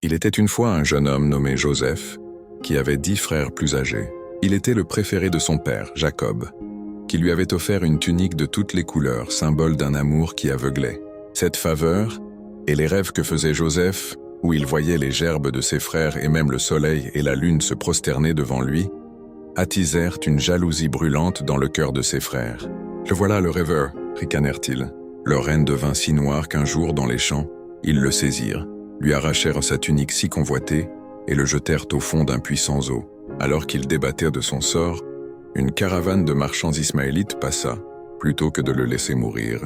Il était une fois un jeune homme nommé Joseph, qui avait 10 frères plus âgés. Il était le préféré de son père, Jacob, qui lui avait offert une tunique de toutes les couleurs, symbole d'un amour qui aveuglait. Cette faveur, et les rêves que faisait Joseph, où il voyait les gerbes de ses frères et même le soleil et la lune se prosterner devant lui, attisèrent une jalousie brûlante dans le cœur de ses frères. « Le voilà le rêveur !» ricanèrent-ils. Leur reine devint si noire qu'un jour, dans les champs, ils le saisirent, lui arrachèrent sa tunique si convoitée et le jetèrent au fond d'un puissant zoo. Alors qu'ils débattaient de son sort, une caravane de marchands ismaélites passa, plutôt que de le laisser mourir.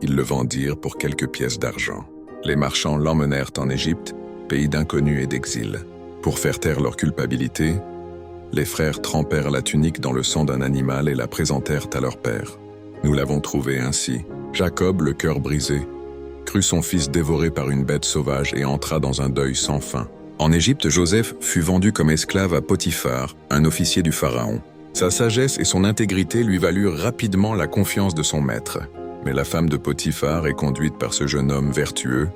Ils le vendirent pour quelques pièces d'argent. Les marchands l'emmenèrent en Égypte, pays d'inconnus et d'exil. Pour faire taire leur culpabilité, les frères trempèrent la tunique dans le sang d'un animal et la présentèrent à leur père. Nous l'avons trouvé ainsi. Jacob, le cœur brisé, crut son fils dévoré par une bête sauvage et entra dans un deuil sans fin. En Égypte, Joseph fut vendu comme esclave à Potiphar, un officier du pharaon. Sa sagesse et son intégrité lui valurent rapidement la confiance de son maître. Mais la femme de Potiphar, conduite par ce jeune homme vertueux,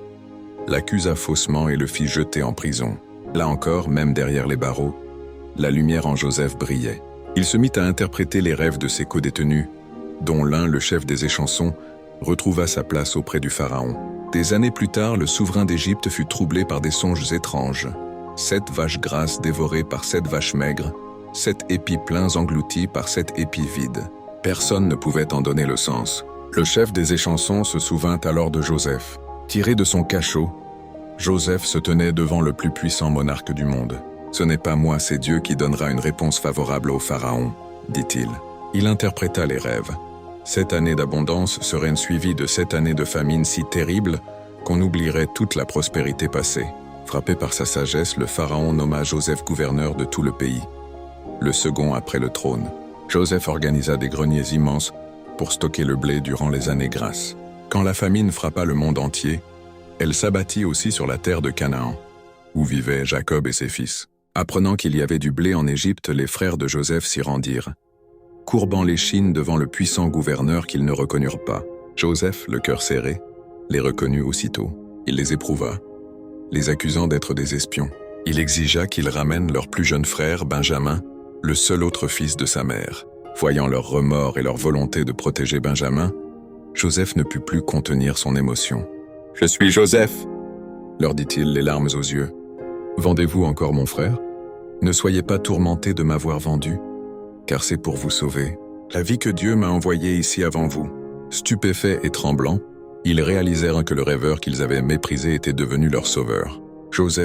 l'accusa faussement et le fit jeter en prison. Là encore, même derrière les barreaux, la lumière en Joseph brillait. Il se mit à interpréter les rêves de ses co-détenus, dont l'un, le chef des échansons, retrouva sa place auprès du pharaon. Des années plus tard, le souverain d'Égypte fut troublé par des songes étranges. 7 vaches grasses dévorées par 7 vaches maigres, 7 épis pleins engloutis par 7 épis vides. Personne ne pouvait en donner le sens. Le chef des échansons se souvint alors de Joseph. Tiré de son cachot, Joseph se tenait devant le plus puissant monarque du monde. « Ce n'est pas moi, c'est Dieu qui donnera une réponse favorable au pharaon, » dit-il. Il interpréta les rêves. 7 années d'abondance seraient suivies de 7 années de famine si terribles qu'on oublierait toute la prospérité passée. Frappé par sa sagesse, le pharaon nomma Joseph gouverneur de tout le pays, le second après le trône. Joseph organisa des greniers immenses pour stocker le blé durant les années grasses. Quand la famine frappa le monde entier, elle s'abattit aussi sur la terre de Canaan, où vivaient Jacob et ses fils. Apprenant qu'il y avait du blé en Égypte, les frères de Joseph s'y rendirent, courbant l'échine devant le puissant gouverneur qu'ils ne reconnurent pas. Joseph, le cœur serré, les reconnut aussitôt. Il les éprouva, les accusant d'être des espions. Il exigea qu'ils ramènent leur plus jeune frère, Benjamin, le seul autre fils de sa mère. Voyant leur remords et leur volonté de protéger Benjamin, Joseph ne put plus contenir son émotion. « Je suis Joseph !» leur dit-il, les larmes aux yeux. « Vendez-vous encore mon frère? Ne soyez pas tourmentés de m'avoir vendu, car c'est pour vous sauver. La vie que Dieu m'a envoyée ici avant vous. » Stupéfaits et tremblants, ils réalisèrent que le rêveur qu'ils avaient méprisé était devenu leur sauveur. Joseph